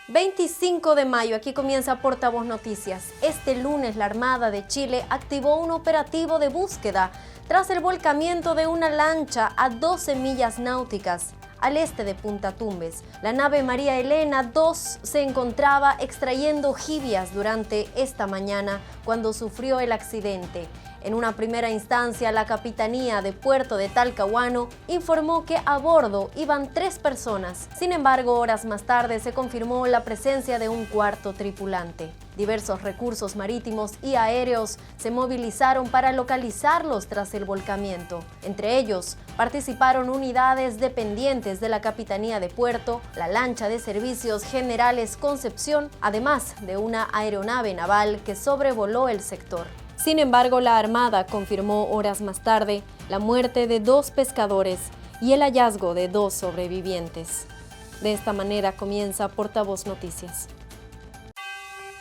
25 de mayo, aquí comienza Portavoz Noticias. Este lunes la Armada de Chile activó un operativo de búsqueda tras el volcamiento de una lancha a 12 millas náuticas al este de Punta Tumbes. La nave María Elena II se encontraba extrayendo jibias durante esta mañana cuando sufrió el accidente. En una primera instancia, la Capitanía de Puerto de Talcahuano informó que a bordo iban 3 personas. Sin embargo, horas más tarde se confirmó la presencia de un cuarto tripulante. Diversos recursos marítimos y aéreos se movilizaron para localizarlos tras el volcamiento. Entre ellos, participaron unidades dependientes de la Capitanía de Puerto, la lancha de Servicios Generales Concepción, además de una aeronave naval que sobrevoló el sector. Sin embargo, la Armada confirmó horas más tarde la muerte de 2 pescadores y el hallazgo de 2 sobrevivientes. De esta manera comienza Portavoz Noticias.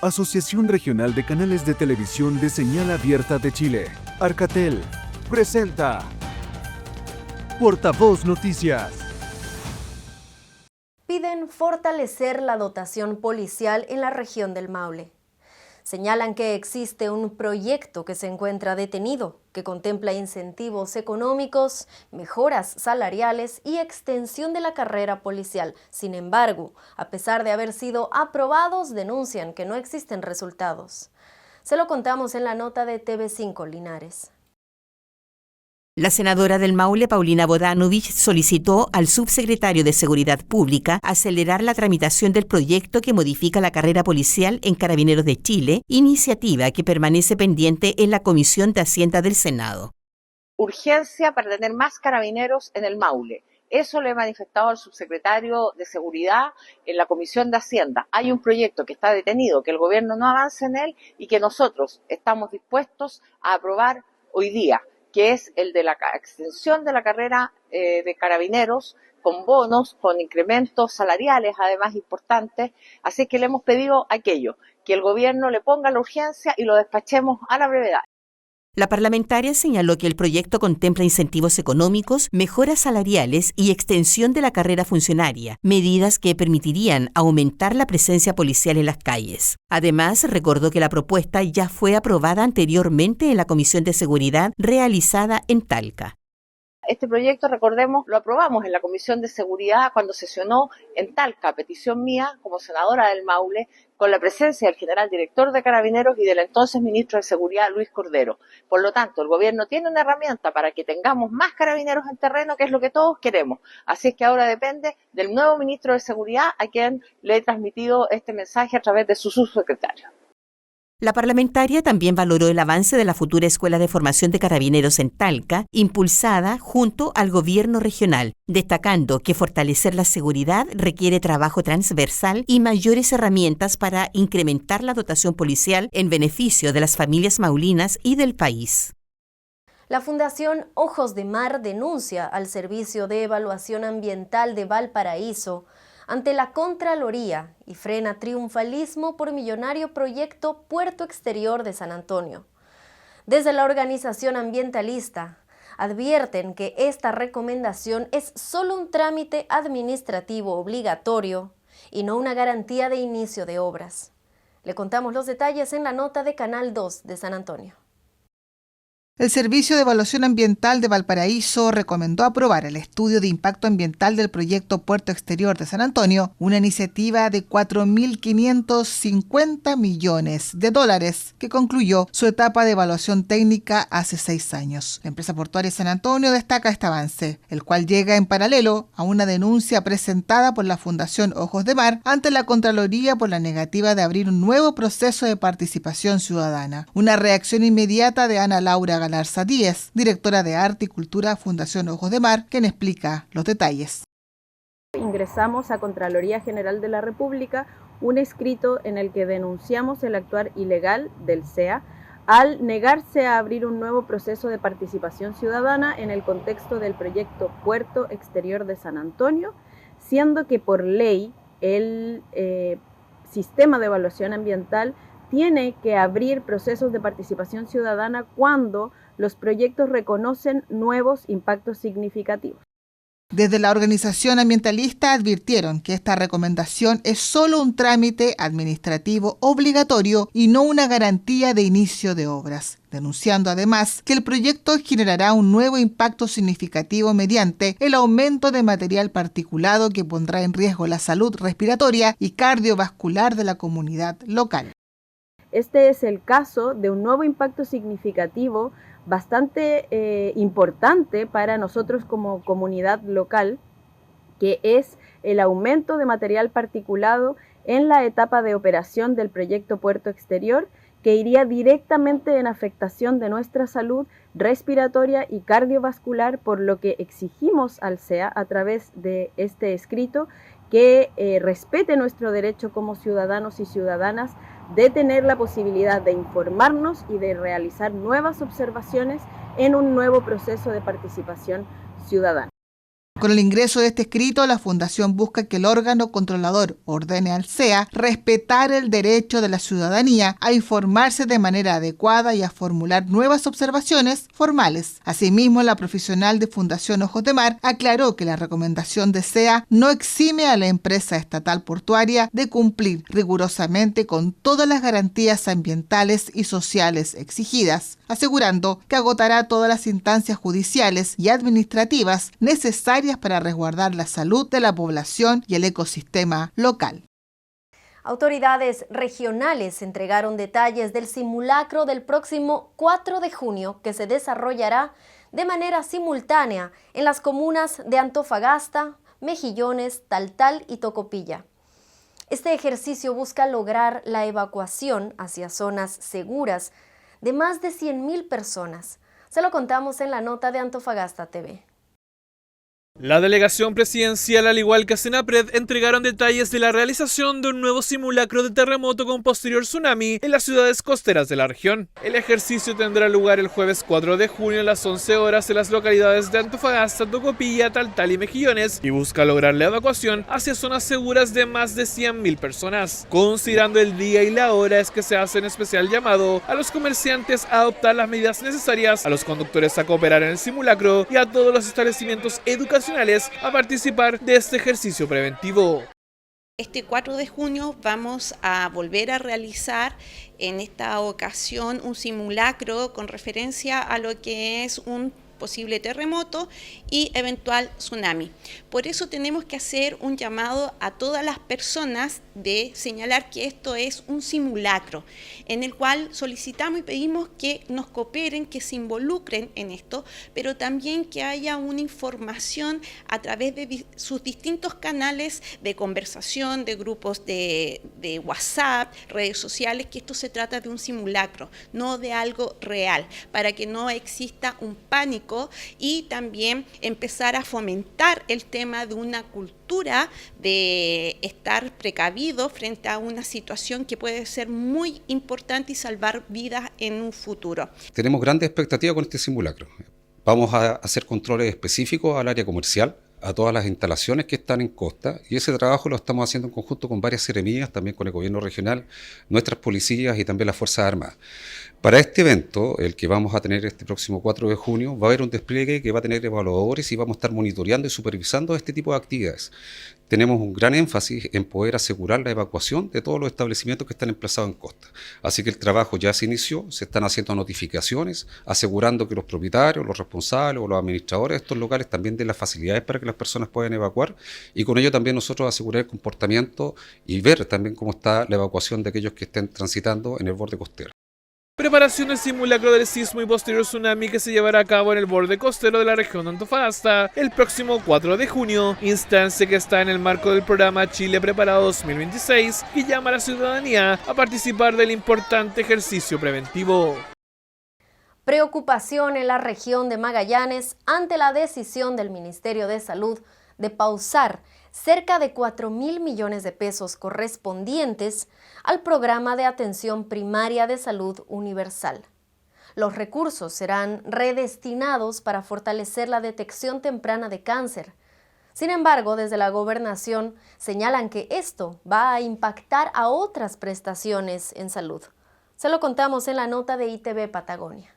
Asociación Regional de Canales de Televisión de Señal Abierta de Chile, Arcatel, presenta Portavoz Noticias. Piden fortalecer la dotación policial en la región del Maule. Señalan que existe un proyecto que se encuentra detenido, que contempla incentivos económicos, mejoras salariales y extensión de la carrera policial. Sin embargo, a pesar de haber sido aprobados, denuncian que no existen resultados. Se lo contamos en la nota de TV5 Linares. La senadora del Maule, Paulina Bodanovich, solicitó al subsecretario de Seguridad Pública acelerar la tramitación del proyecto que modifica la carrera policial en Carabineros de Chile, iniciativa que permanece pendiente en la Comisión de Hacienda del Senado. Urgencia para tener más carabineros en el Maule. Eso le he manifestado al subsecretario de Seguridad en la Comisión de Hacienda. Hay un proyecto que está detenido, que el gobierno no avance en él y que nosotros estamos dispuestos a aprobar hoy día, que es el de la extensión de la carrera de carabineros, con bonos, con incrementos salariales, además importantes. Así que le hemos pedido aquello, que el gobierno le ponga la urgencia y lo despachemos a la brevedad. La parlamentaria señaló que el proyecto contempla incentivos económicos, mejoras salariales y extensión de la carrera funcionaria, medidas que permitirían aumentar la presencia policial en las calles. Además, recordó que la propuesta ya fue aprobada anteriormente en la Comisión de Seguridad realizada en Talca. Este proyecto, recordemos, lo aprobamos en la Comisión de Seguridad cuando sesionó en Talca, a petición mía como senadora del Maule, con la presencia del general director de Carabineros y del entonces ministro de Seguridad, Luis Cordero. Por lo tanto, el gobierno tiene una herramienta para que tengamos más carabineros en terreno, que es lo que todos queremos. Así es que ahora depende del nuevo ministro de Seguridad, a quien le he transmitido este mensaje a través de su subsecretario. La parlamentaria también valoró el avance de la futura Escuela de Formación de Carabineros en Talca, impulsada junto al gobierno regional, destacando que fortalecer la seguridad requiere trabajo transversal y mayores herramientas para incrementar la dotación policial en beneficio de las familias maulinas y del país. La Fundación Ojos de Mar denuncia al Servicio de Evaluación Ambiental de Valparaíso ante la Contraloría y frena triunfalismo por millonario proyecto Puerto Exterior de San Antonio. Desde la organización ambientalista, advierten que esta recomendación es solo un trámite administrativo obligatorio y no una garantía de inicio de obras. Le contamos los detalles en la nota de Canal 2 de San Antonio. El Servicio de Evaluación Ambiental de Valparaíso recomendó aprobar el estudio de impacto ambiental del proyecto Puerto Exterior de San Antonio, una iniciativa de $4.550 millones que concluyó su etapa de evaluación técnica hace 6 años. La empresa portuaria San Antonio destaca este avance, el cual llega en paralelo a una denuncia presentada por la Fundación Ojos de Mar ante la Contraloría por la negativa de abrir un nuevo proceso de participación ciudadana. Una reacción inmediata de Ana Laura Galarza Díez, directora de Arte y Cultura Fundación Ojos de Mar, quien explica los detalles. Ingresamos a Contraloría General de la República un escrito en el que denunciamos el actuar ilegal del CEA al negarse a abrir un nuevo proceso de participación ciudadana en el contexto del proyecto Puerto Exterior de San Antonio, siendo que por ley el sistema de evaluación ambiental tiene que abrir procesos de participación ciudadana cuando los proyectos reconocen nuevos impactos significativos. Desde la organización ambientalista advirtieron que esta recomendación es solo un trámite administrativo obligatorio y no una garantía de inicio de obras, denunciando además que el proyecto generará un nuevo impacto significativo mediante el aumento de material particulado que pondrá en riesgo la salud respiratoria y cardiovascular de la comunidad local. Este es el caso de un nuevo impacto significativo bastante importante para nosotros como comunidad local, que es el aumento de material particulado en la etapa de operación del proyecto Puerto Exterior, que iría directamente en afectación de nuestra salud respiratoria y cardiovascular, por lo que exigimos al SEA a través de este escrito que respete nuestro derecho como ciudadanos y ciudadanas de tener la posibilidad de informarnos y de realizar nuevas observaciones en un nuevo proceso de participación ciudadana. Con el ingreso de este escrito, la Fundación busca que el órgano controlador ordene al SEA respetar el derecho de la ciudadanía a informarse de manera adecuada y a formular nuevas observaciones formales. Asimismo, la profesional de Fundación Ojos de Mar aclaró que la recomendación de SEA no exime a la empresa estatal portuaria de cumplir rigurosamente con todas las garantías ambientales y sociales exigidas, asegurando que agotará todas las instancias judiciales y administrativas necesarias para resguardar la salud de la población y el ecosistema local. Autoridades regionales entregaron detalles del simulacro del próximo 4 de junio que se desarrollará de manera simultánea en las comunas de Antofagasta, Mejillones, Taltal y Tocopilla. Este ejercicio busca lograr la evacuación hacia zonas seguras de más de 100.000 personas. Se lo contamos en la nota de Antofagasta TV. La delegación presidencial, al igual que Senapred, entregaron detalles de la realización de un nuevo simulacro de terremoto con posterior tsunami en las ciudades costeras de la región. El ejercicio tendrá lugar el jueves 4 de junio a las 11 horas en las localidades de Antofagasta, Tocopilla, Taltal y Mejillones y busca lograr la evacuación hacia zonas seguras de más de 100.000 personas. Considerando el día y la hora, es que se hace un especial llamado a los comerciantes a adoptar las medidas necesarias, a los conductores a cooperar en el simulacro y a todos los establecimientos educacionales a participar de este ejercicio preventivo. Este 4 de junio vamos a volver a realizar en esta ocasión un simulacro con referencia a lo que es un posible terremoto y eventual tsunami. Por eso tenemos que hacer un llamado a todas las personas de señalar que esto es un simulacro, en el cual solicitamos y pedimos que nos cooperen, que se involucren en esto, pero también que haya una información a través de sus distintos canales de conversación, de grupos de WhatsApp, redes sociales, que esto se trata de un simulacro, no de algo real, para que no exista un pánico y también empezar a fomentar el tema de una cultura de estar precavido frente a una situación que puede ser muy importante y salvar vidas en un futuro. Tenemos grandes expectativas con este simulacro. Vamos a hacer controles específicos al área comercial, a todas las instalaciones que están en costa, y ese trabajo lo estamos haciendo en conjunto con varias seremías, también con el gobierno regional, nuestras policías y también las Fuerzas Armadas. Para este evento, el que vamos a tener este próximo 4 de junio, va a haber un despliegue que va a tener evaluadores y vamos a estar monitoreando y supervisando este tipo de actividades. Tenemos un gran énfasis en poder asegurar la evacuación de todos los establecimientos que están emplazados en costa. Así que el trabajo ya se inició, se están haciendo notificaciones, asegurando que los propietarios, los responsables o los administradores de estos locales también den las facilidades para que las personas puedan evacuar, y con ello también nosotros asegurar el comportamiento y ver también cómo está la evacuación de aquellos que estén transitando en el borde costero. Preparación del simulacro del sismo y posterior tsunami que se llevará a cabo en el borde costero de la región de Antofagasta el próximo 4 de junio, instancia que está en el marco del programa Chile Preparado 2026, que llama a la ciudadanía a participar del importante ejercicio preventivo. Preocupación en la región de Magallanes ante la decisión del Ministerio de Salud de pausar cerca de 4.000 millones de pesos correspondientes al programa de atención primaria de salud universal. Los recursos serán redestinados para fortalecer la detección temprana de cáncer. Sin embargo, desde la gobernación señalan que esto va a impactar a otras prestaciones en salud. Se lo contamos en la nota de ITV Patagonia.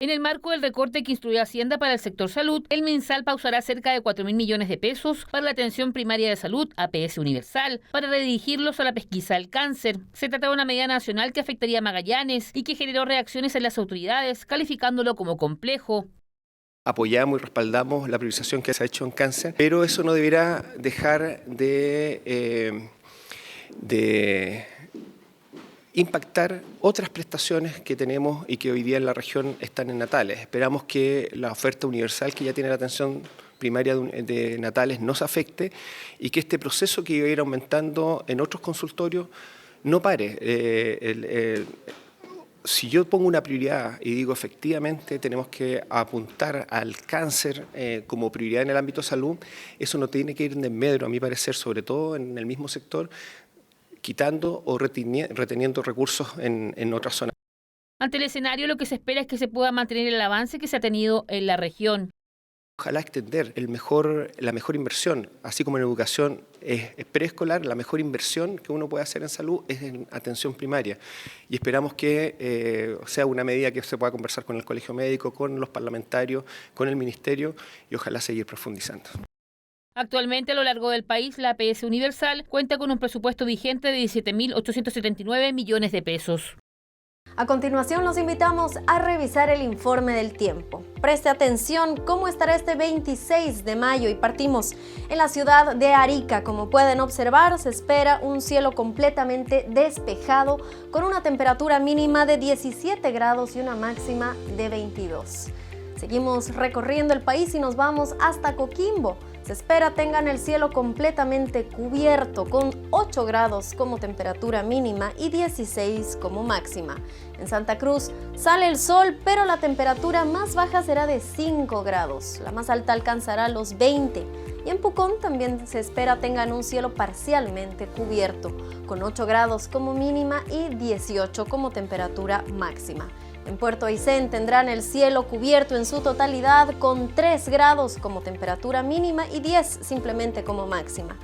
En el marco del recorte que instruyó Hacienda para el sector salud, el MinSal pausará cerca de 4.000 millones de pesos para la atención primaria de salud, APS Universal, para redirigirlos a la pesquisa del cáncer. Se trata de una medida nacional que afectaría a Magallanes y que generó reacciones en las autoridades, calificándolo como complejo. Apoyamos y respaldamos la priorización que se ha hecho en cáncer, pero eso no deberá dejar de impactar otras prestaciones que tenemos y que hoy día en la región están en natales. Esperamos que la oferta universal que ya tiene la atención primaria de natales no se afecte y que este proceso que iba a ir aumentando en otros consultorios no pare. Si yo pongo una prioridad y digo efectivamente tenemos que apuntar al cáncer como prioridad en el ámbito de salud, eso no tiene que ir en desmedro, a mi parecer, sobre todo en el mismo sector, quitando o reteniendo recursos en otras zonas. Ante el escenario, lo que se espera es que se pueda mantener el avance que se ha tenido en la región. Ojalá extender la mejor inversión, así como en educación es preescolar, la mejor inversión que uno puede hacer en salud es en atención primaria. Y esperamos que sea una medida que se pueda conversar con el Colegio Médico, con los parlamentarios, con el Ministerio y ojalá seguir profundizando. Actualmente, a lo largo del país, la APS Universal cuenta con un presupuesto vigente de 17.879 millones de pesos. A continuación, los invitamos a revisar el informe del tiempo. Preste atención cómo estará este 26 de mayo y partimos en la ciudad de Arica. Como pueden observar, se espera un cielo completamente despejado con una temperatura mínima de 17 grados y una máxima de 22. Seguimos recorriendo el país y nos vamos hasta Coquimbo. Se espera tengan el cielo completamente cubierto con 8 grados como temperatura mínima y 16 como máxima. En Santa Cruz sale el sol, pero la temperatura más baja será de 5 grados. La más alta alcanzará los 20. Y en Pucón también se espera tengan un cielo parcialmente cubierto, con 8 grados como mínima y 18 como temperatura máxima. En Puerto Aysén tendrán el cielo cubierto en su totalidad con 3 grados como temperatura mínima y 10 simplemente como máxima.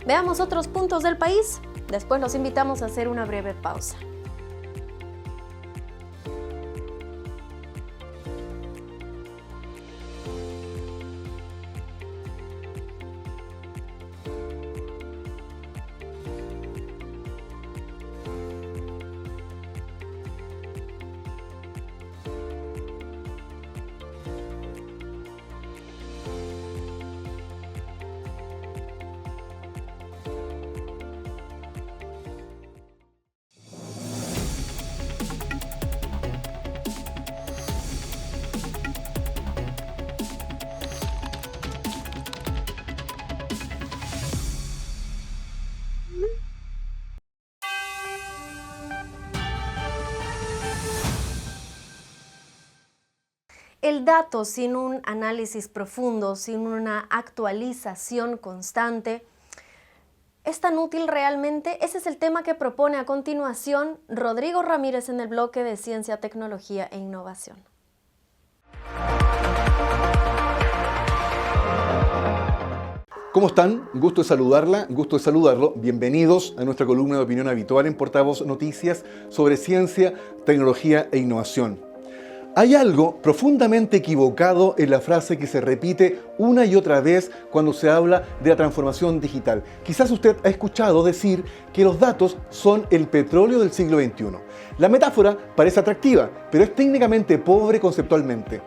Veamos otros puntos del país, después los invitamos a hacer una breve pausa. El dato sin un análisis profundo, sin una actualización constante, ¿es tan útil realmente? Ese es el tema que propone a continuación Rodrigo Ramírez en el bloque de Ciencia, Tecnología e Innovación. ¿Cómo están? Gusto de saludarla, gusto de saludarlo. Bienvenidos a nuestra columna de opinión habitual en Portavoz Noticias sobre ciencia, tecnología e innovación. Hay algo profundamente equivocado en la frase que se repite una y otra vez cuando se habla de la transformación digital. Quizás usted ha escuchado decir que los datos son el petróleo del siglo XXI. La metáfora parece atractiva, pero es técnicamente pobre conceptualmente.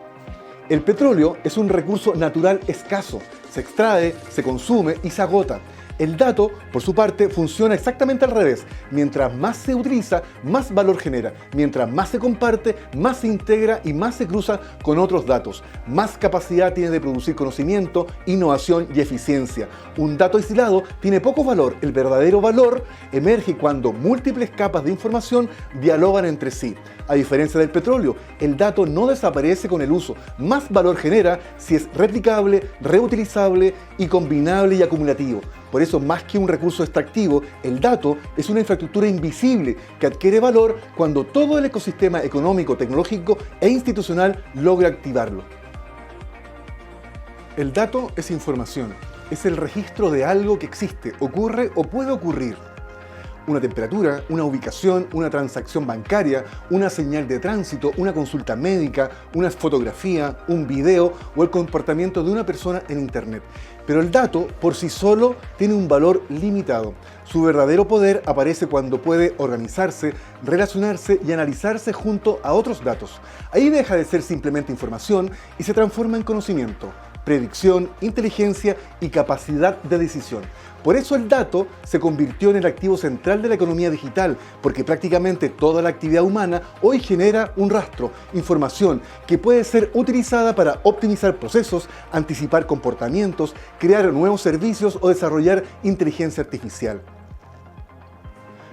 El petróleo es un recurso natural escaso. Se extrae, se consume y se agota. El dato, por su parte, funciona exactamente al revés. Mientras más se utiliza, más valor genera. Mientras más se comparte, más se integra y más se cruza con otros datos. Más capacidad tiene de producir conocimiento, innovación y eficiencia. Un dato aislado tiene poco valor. El verdadero valor emerge cuando múltiples capas de información dialogan entre sí. A diferencia del petróleo, el dato no desaparece con el uso. Más valor genera si es replicable, reutilizable y combinable y acumulativo. Por eso, más que un recurso extractivo, el dato es una infraestructura invisible que adquiere valor cuando todo el ecosistema económico, tecnológico e institucional logra activarlo. El dato es información, es el registro de algo que existe, ocurre o puede ocurrir. una temperatura, una ubicación, una transacción bancaria, una señal de tránsito, una consulta médica, una fotografía, un video o el comportamiento de una persona en Internet. Pero el dato por sí solo tiene un valor limitado. Su verdadero poder aparece cuando puede organizarse, relacionarse y analizarse junto a otros datos. Ahí deja de ser simplemente información y se transforma en conocimiento, predicción, inteligencia y capacidad de decisión. Por eso el dato se convirtió en el activo central de la economía digital, porque prácticamente toda la actividad humana hoy genera un rastro, información que puede ser utilizada para optimizar procesos, anticipar comportamientos, crear nuevos servicios o desarrollar inteligencia artificial.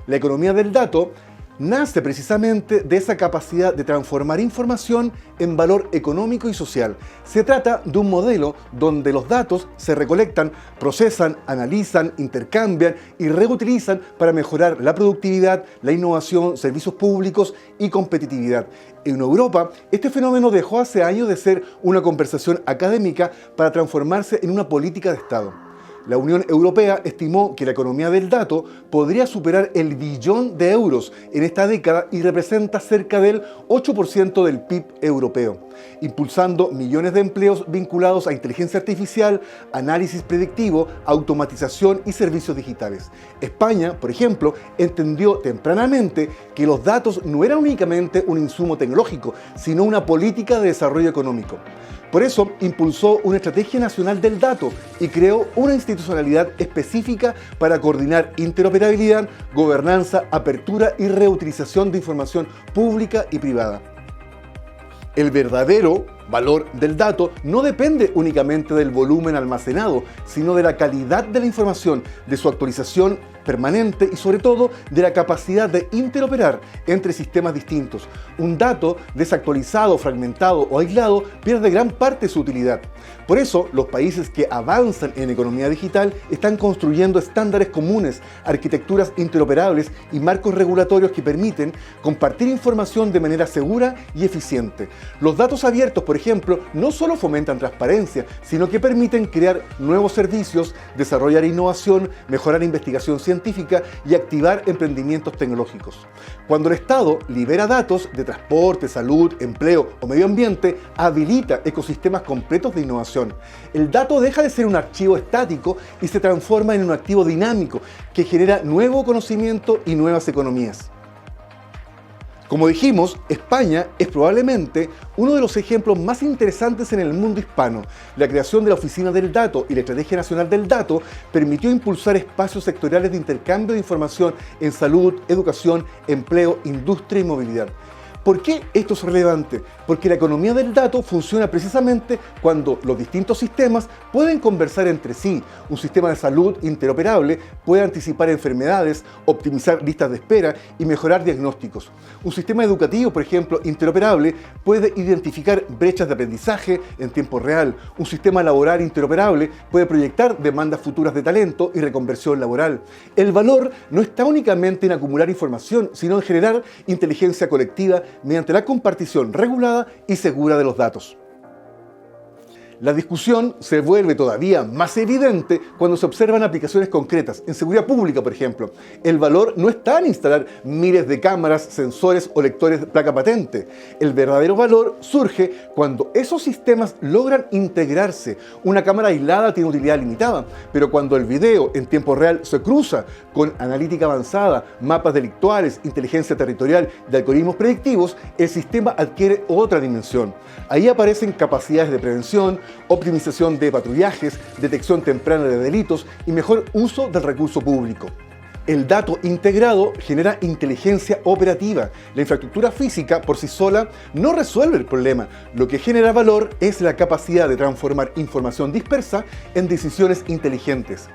La economía del dato nace precisamente de esa capacidad de transformar información en valor económico y social. Se trata de un modelo donde los datos se recolectan, procesan, analizan, intercambian y reutilizan para mejorar la productividad, la innovación, servicios públicos y competitividad. En Europa, este fenómeno dejó hace años de ser una conversación académica para transformarse en una política de Estado. La Unión Europea estimó que la economía del dato podría superar el billón de euros en esta década y representa cerca del 8% del PIB europeo, impulsando millones de empleos vinculados a inteligencia artificial, análisis predictivo, automatización y servicios digitales. España, por ejemplo, entendió tempranamente que los datos no eran únicamente un insumo tecnológico, sino una política de desarrollo económico. Por eso impulsó una estrategia nacional del dato y creó una institucionalidad específica para coordinar interoperabilidad, gobernanza, apertura y reutilización de información pública y privada. El verdadero valor del dato no depende únicamente del volumen almacenado, sino de la calidad de la información, de su actualización permanente y sobre todo de la capacidad de interoperar entre sistemas distintos. Un dato desactualizado, fragmentado o aislado pierde gran parte de su utilidad. Por eso, los países que avanzan en economía digital están construyendo estándares comunes, arquitecturas interoperables y marcos regulatorios que permiten compartir información de manera segura y eficiente. Los datos abiertos, por ejemplo, no solo fomentan transparencia, sino que permiten crear nuevos servicios, desarrollar innovación, mejorar investigación científica y activar emprendimientos tecnológicos. Cuando el Estado libera datos de transporte, salud, empleo o medio ambiente, habilita ecosistemas completos de innovación. El dato deja de ser un archivo estático y se transforma en un activo dinámico que genera nuevo conocimiento y nuevas economías. Como dijimos, España es probablemente uno de los ejemplos más interesantes en el mundo hispano. La creación de la Oficina del Dato y la Estrategia Nacional del Dato permitió impulsar espacios sectoriales de intercambio de información en salud, educación, empleo, industria y movilidad. ¿Por qué esto es relevante? Porque la economía del dato funciona precisamente cuando los distintos sistemas pueden conversar entre sí. Un sistema de salud interoperable puede anticipar enfermedades, optimizar listas de espera y mejorar diagnósticos. Un sistema educativo, por ejemplo, interoperable puede identificar brechas de aprendizaje en tiempo real. Un sistema laboral interoperable puede proyectar demandas futuras de talento y reconversión laboral. El valor no está únicamente en acumular información, sino en generar inteligencia colectiva mediante la compartición regulada y segura de los datos. La discusión se vuelve todavía más evidente cuando se observan aplicaciones concretas. En seguridad pública, por ejemplo, el valor no está en instalar miles de cámaras, sensores o lectores de placa patente. El verdadero valor surge cuando esos sistemas logran integrarse. Una cámara aislada tiene utilidad limitada, pero cuando el video en tiempo real se cruza con analítica avanzada, mapas delictuales, inteligencia territorial y algoritmos predictivos, el sistema adquiere otra dimensión. Ahí aparecen capacidades de prevención, optimización de patrullajes, detección temprana de delitos y mejor uso del recurso público. El dato integrado genera inteligencia operativa. La infraestructura física por sí sola no resuelve el problema. Lo que genera valor es la capacidad de transformar información dispersa en decisiones inteligentes.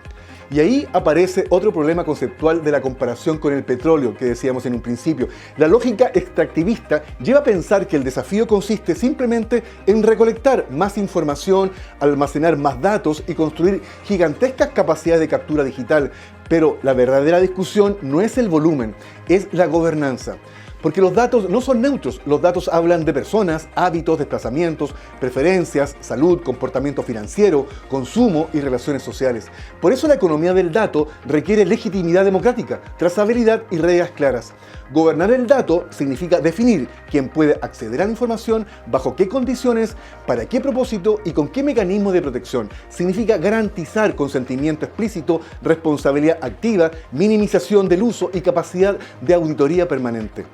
Y ahí aparece otro problema conceptual de la comparación con el petróleo que decíamos en un principio. La lógica extractivista lleva a pensar que el desafío consiste simplemente en recolectar más información, almacenar más datos y construir gigantescas capacidades de captura digital. Pero la verdadera discusión no es el volumen, es la gobernanza. Porque los datos no son neutros, los datos hablan de personas, hábitos, desplazamientos, preferencias, salud, comportamiento financiero, consumo y relaciones sociales. Por eso la economía del dato requiere legitimidad democrática, trazabilidad y reglas claras. Gobernar el dato significa definir quién puede acceder a la información, bajo qué condiciones, para qué propósito y con qué mecanismo de protección. Significa garantizar consentimiento explícito, responsabilidad activa, minimización del uso y capacidad de auditoría permanente.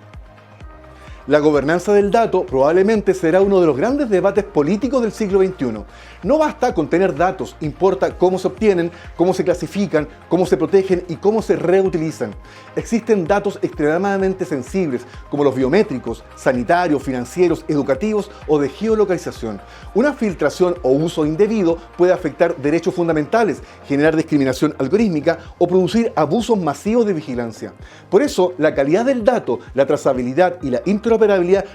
La gobernanza del dato probablemente será uno de los grandes debates políticos del siglo XXI. No basta con tener datos, importa cómo se obtienen, cómo se clasifican, cómo se protegen y cómo se reutilizan. Existen datos extremadamente sensibles, como los biométricos, sanitarios, financieros, educativos o de geolocalización. Una filtración o uso indebido puede afectar derechos fundamentales, generar discriminación algorítmica o producir abusos masivos de vigilancia. Por eso, la calidad del dato, la trazabilidad y la interoperabilidad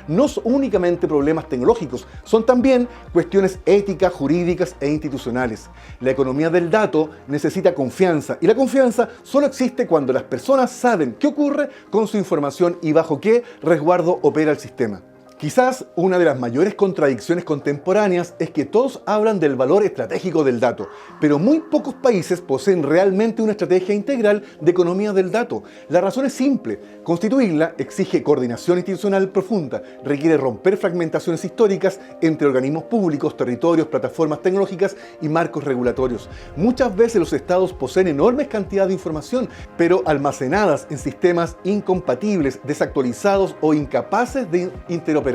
no son únicamente problemas tecnológicos, son también cuestiones éticas, jurídicas e institucionales. La economía del dato necesita confianza y la confianza solo existe cuando las personas saben qué ocurre con su información y bajo qué resguardo opera el sistema. Quizás una de las mayores contradicciones contemporáneas es que todos hablan del valor estratégico del dato, pero muy pocos países poseen realmente una estrategia integral de economía del dato. La razón es simple: constituirla exige coordinación institucional profunda, requiere romper fragmentaciones históricas entre organismos públicos, territorios, plataformas tecnológicas y marcos regulatorios. Muchas veces los estados poseen enormes cantidades de información, pero almacenadas en sistemas incompatibles, desactualizados o incapaces de interoperar.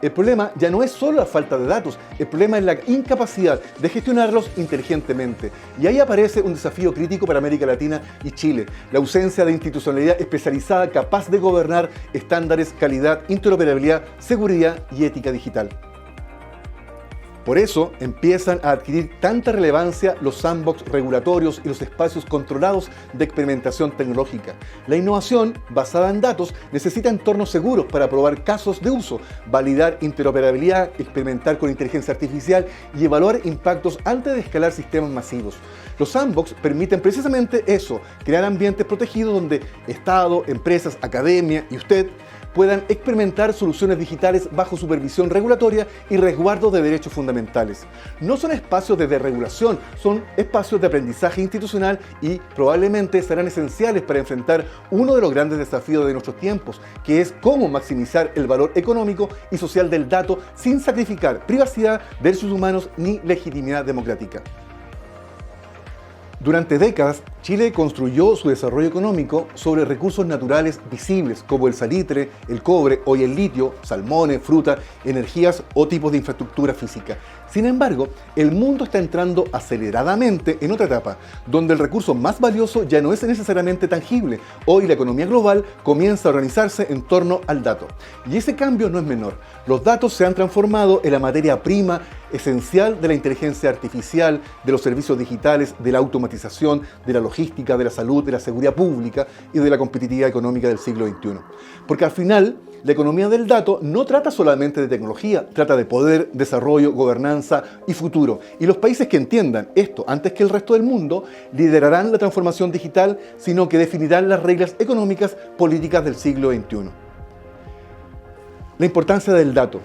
El problema ya no es solo la falta de datos, el problema es la incapacidad de gestionarlos inteligentemente. Y ahí aparece un desafío crítico para América Latina y Chile: la ausencia de institucionalidad especializada capaz de gobernar estándares, calidad, interoperabilidad, seguridad y ética digital. Por eso empiezan a adquirir tanta relevancia los sandbox regulatorios y los espacios controlados de experimentación tecnológica. La innovación basada en datos necesita entornos seguros para probar casos de uso, validar interoperabilidad, experimentar con inteligencia artificial y evaluar impactos antes de escalar sistemas masivos. Los sandbox permiten precisamente eso: crear ambientes protegidos donde Estado, empresas, academia y usted puedan experimentar soluciones digitales bajo supervisión regulatoria y resguardo de derechos fundamentales. No son espacios de desregulación, son espacios de aprendizaje institucional y probablemente serán esenciales para enfrentar uno de los grandes desafíos de nuestros tiempos, que es cómo maximizar el valor económico y social del dato sin sacrificar privacidad, derechos humanos ni legitimidad democrática. Durante décadas, Chile construyó su desarrollo económico sobre recursos naturales visibles como el salitre, el cobre, hoy el litio, salmones, fruta, energías o tipos de infraestructura física. Sin embargo, el mundo está entrando aceleradamente en otra etapa, donde el recurso más valioso ya no es necesariamente tangible. Hoy la economía global comienza a organizarse en torno al dato. Y ese cambio no es menor. Los datos se han transformado en la materia prima esencial de la inteligencia artificial, de los servicios digitales, de la automatización, de la logística, de la salud, de la seguridad pública y de la competitividad económica del siglo XXI. Porque al final, la economía del dato no trata solamente de tecnología, trata de poder, desarrollo, gobernanza y futuro. Y los países que entiendan esto antes que el resto del mundo liderarán la transformación digital, sino que definirán las reglas económicas políticas del siglo XXI. La importancia del dato.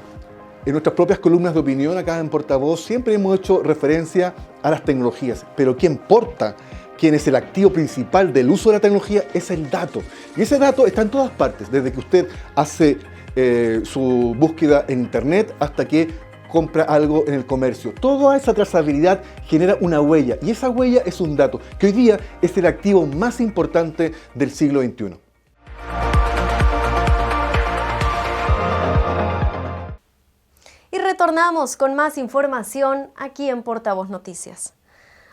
En nuestras propias columnas de opinión acá en Portavoz siempre hemos hecho referencia a las tecnologías, pero ¿qué importa? ¿Quién es el activo principal del uso de la tecnología? Es el dato. Y ese dato está en todas partes, desde que usted hace su búsqueda en internet hasta que compra algo en el comercio. Toda esa trazabilidad genera una huella, y esa huella es un dato, que hoy día es el activo más importante del siglo XXI. Y retornamos con más información aquí en Portavoz Noticias.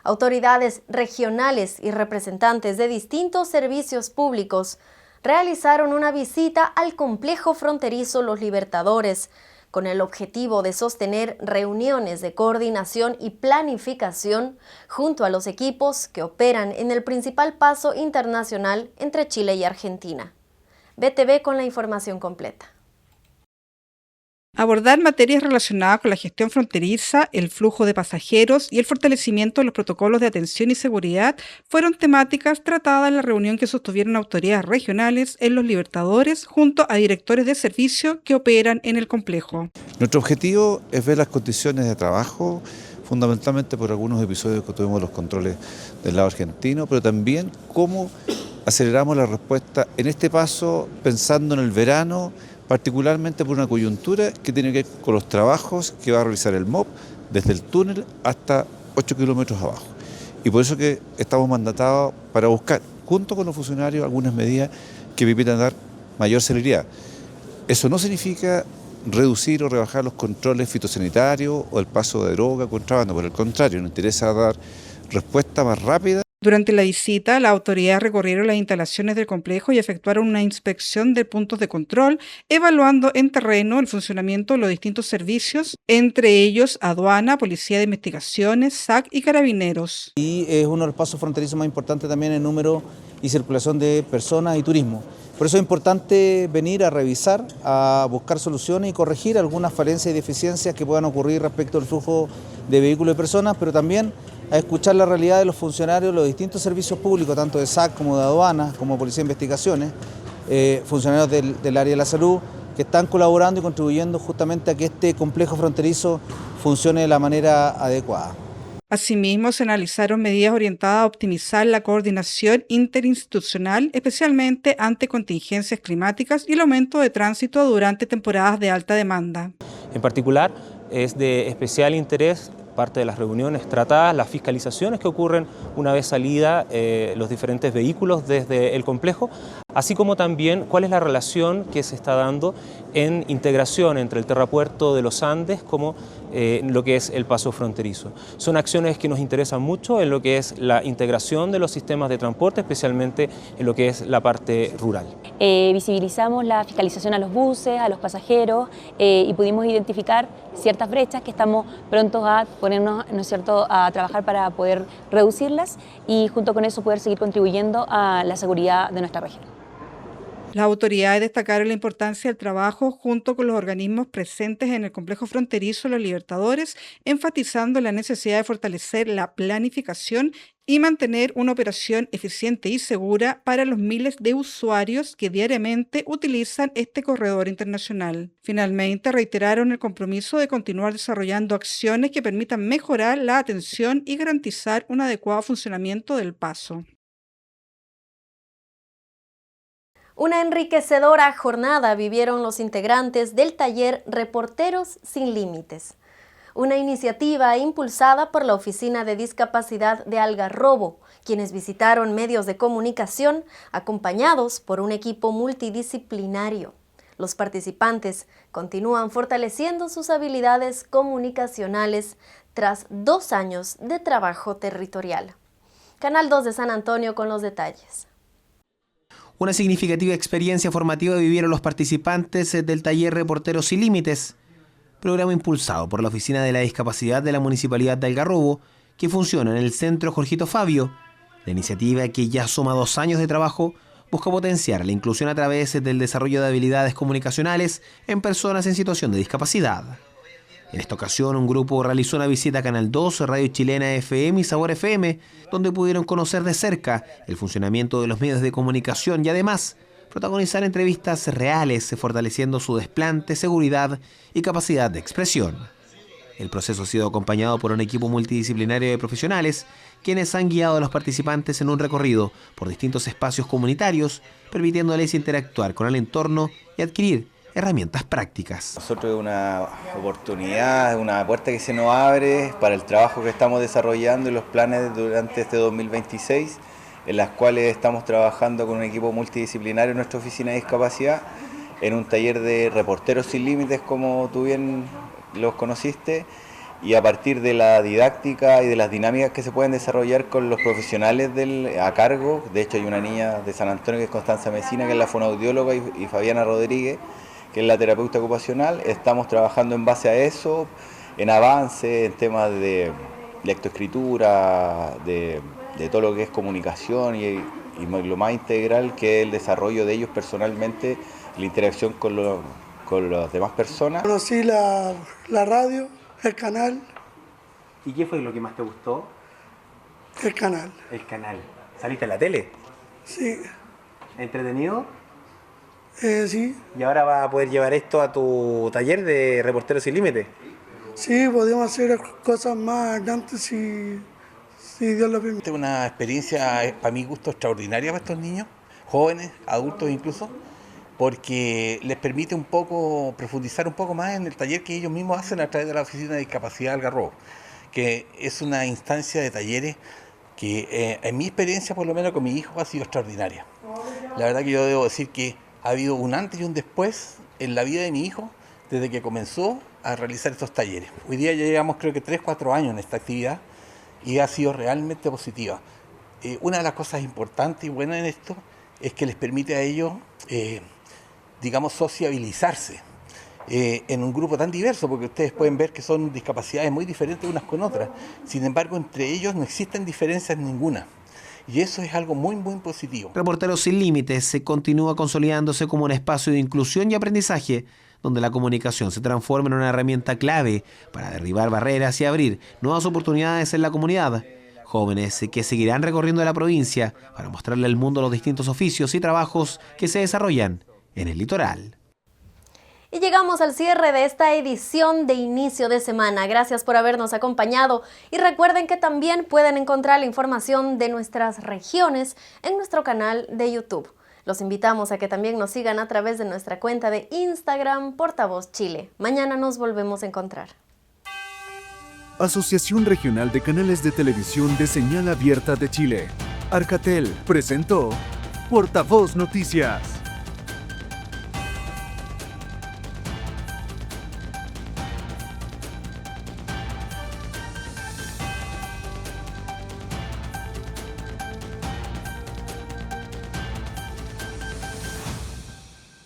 Autoridades regionales y representantes de distintos servicios públicos realizaron una visita al complejo fronterizo Los Libertadores con el objetivo de sostener reuniones de coordinación y planificación junto a los equipos que operan en el principal paso internacional entre Chile y Argentina. BTV con la información completa. Abordar materias relacionadas con la gestión fronteriza, el flujo de pasajeros y el fortalecimiento de los protocolos de atención y seguridad fueron temáticas tratadas en la reunión que sostuvieron autoridades regionales en Los Libertadores junto a directores de servicio que operan en el complejo. Nuestro objetivo es ver las condiciones de trabajo, fundamentalmente por algunos episodios que tuvimos los controles del lado argentino, pero también cómo aceleramos la respuesta en este paso pensando en el verano, particularmente por una coyuntura que tiene que ver con los trabajos que va a realizar el MOP desde el túnel hasta 8 kilómetros abajo. Y por eso que estamos mandatados para buscar, junto con los funcionarios, algunas medidas que permitan dar mayor celeridad. Eso no significa reducir o rebajar los controles fitosanitarios o el paso de droga, contrabando, por el contrario, nos interesa dar respuesta más rápida. Durante la visita, las autoridades recorrieron las instalaciones del complejo y efectuaron una inspección de puntos de control, evaluando en terreno el funcionamiento de los distintos servicios, entre ellos aduana, policía de investigaciones, SAC y carabineros. Y es uno de los pasos fronterizos más importantes también en número y circulación de personas y turismo. Por eso es importante venir a revisar, a buscar soluciones y corregir algunas falencias y deficiencias que puedan ocurrir respecto al flujo de vehículos y personas, pero también a escuchar la realidad de los funcionarios de los distintos servicios públicos, tanto de SAC como de aduanas, como Policía de Investigaciones, funcionarios del área de la salud, que están colaborando y contribuyendo justamente a que este complejo fronterizo funcione de la manera adecuada. Asimismo, se analizaron medidas orientadas a optimizar la coordinación interinstitucional, especialmente ante contingencias climáticas y el aumento de tránsito durante temporadas de alta demanda. En particular, es de especial interés parte de las reuniones tratadas, las fiscalizaciones que ocurren una vez salida los diferentes vehículos desde el complejo, así como también cuál es la relación que se está dando en integración entre el terrapuerto de los Andes como lo que es el paso fronterizo. Son acciones que nos interesan mucho en lo que es la integración de los sistemas de transporte, especialmente en lo que es la parte rural. Visibilizamos la fiscalización a los buses, a los pasajeros y pudimos identificar ciertas brechas que estamos prontos a ponernos, ¿no es cierto?, a trabajar para poder reducirlas y junto con eso poder seguir contribuyendo a la seguridad de nuestra región. Las autoridades destacaron la importancia del trabajo junto con los organismos presentes en el complejo fronterizo Los Libertadores, enfatizando la necesidad de fortalecer la planificación y mantener una operación eficiente y segura para los miles de usuarios que diariamente utilizan este corredor internacional. Finalmente, reiteraron el compromiso de continuar desarrollando acciones que permitan mejorar la atención y garantizar un adecuado funcionamiento del paso. Una enriquecedora jornada vivieron los integrantes del taller Reporteros Sin Límites, una iniciativa impulsada por la Oficina de Discapacidad de Algarrobo, quienes visitaron medios de comunicación acompañados por un equipo multidisciplinario. Los participantes continúan fortaleciendo sus habilidades comunicacionales tras 2 años de trabajo territorial. Canal 2 de San Antonio con los detalles. Una significativa experiencia formativa vivieron los participantes del taller Reporteros Sin Límites, programa impulsado por la Oficina de la Discapacidad de la Municipalidad de Algarrobo, que funciona en el Centro Jorgito Fabio. La iniciativa, que ya suma 2 años de trabajo, busca potenciar la inclusión a través del desarrollo de habilidades comunicacionales en personas en situación de discapacidad. En esta ocasión, un grupo realizó una visita a Canal 2, Radio Chilena FM y Sabor FM, donde pudieron conocer de cerca el funcionamiento de los medios de comunicación y además protagonizar entrevistas reales, fortaleciendo su desplante, seguridad y capacidad de expresión. El proceso ha sido acompañado por un equipo multidisciplinario de profesionales, quienes han guiado a los participantes en un recorrido por distintos espacios comunitarios, permitiéndoles interactuar con el entorno y adquirir herramientas prácticas. Nosotros es una oportunidad, una puerta que se nos abre para el trabajo que estamos desarrollando y los planes durante este 2026, en las cuales estamos trabajando con un equipo multidisciplinario en nuestra oficina de discapacidad, en un taller de Reporteros Sin Límites, como tú bien los conociste, y a partir de la didáctica y de las dinámicas que se pueden desarrollar con los profesionales a cargo. De hecho, hay una niña de San Antonio que es Constanza Mesina, que es la fonoaudióloga, y Fabiana Rodríguez, que es la terapeuta ocupacional. Estamos trabajando en base a eso, en avance, en temas de lectoescritura, de todo lo que es comunicación y lo más integral que es el desarrollo de ellos personalmente, la interacción con con las demás personas. Conocí la radio, el canal. ¿Y qué fue lo que más te gustó? El canal. El canal. ¿Saliste en la tele? Sí. ¿Entretenido? Sí. ¿Y ahora vas a poder llevar esto a tu taller de Reporteros Sin Límites? Sí, podemos hacer cosas más antes si Dios lo permite. Es una experiencia, para mi gusto, extraordinaria para estos niños, jóvenes, adultos incluso, porque les permite un poco profundizar un poco más en el taller que ellos mismos hacen a través de la Oficina de Discapacidad del Algarrobo, que es una instancia de talleres que en mi experiencia, por lo menos con mi hijo, ha sido extraordinaria. La verdad que yo debo decir que ha habido un antes y un después en la vida de mi hijo desde que comenzó a realizar estos talleres. Hoy día ya llevamos creo que 3-4 años en esta actividad y ha sido realmente positiva. Una de las cosas importantes y buenas en esto es que les permite a ellos, digamos, sociabilizarse en un grupo tan diverso, porque ustedes pueden ver que son discapacidades muy diferentes unas con otras. Sin embargo, entre ellos no existen diferencias ninguna. Y eso es algo muy, muy positivo. Reporteros Sin Límites se continúa consolidándose como un espacio de inclusión y aprendizaje, donde la comunicación se transforma en una herramienta clave para derribar barreras y abrir nuevas oportunidades en la comunidad. Jóvenes que seguirán recorriendo la provincia para mostrarle al mundo los distintos oficios y trabajos que se desarrollan en el litoral. Y llegamos al cierre de esta edición de inicio de semana. Gracias por habernos acompañado y recuerden que también pueden encontrar la información de nuestras regiones en nuestro canal de YouTube. Los invitamos a que también nos sigan a través de nuestra cuenta de Instagram Portavoz Chile. Mañana nos volvemos a encontrar. Asociación Regional de Canales de Televisión de Señal Abierta de Chile. Arcatel presentó Portavoz Noticias.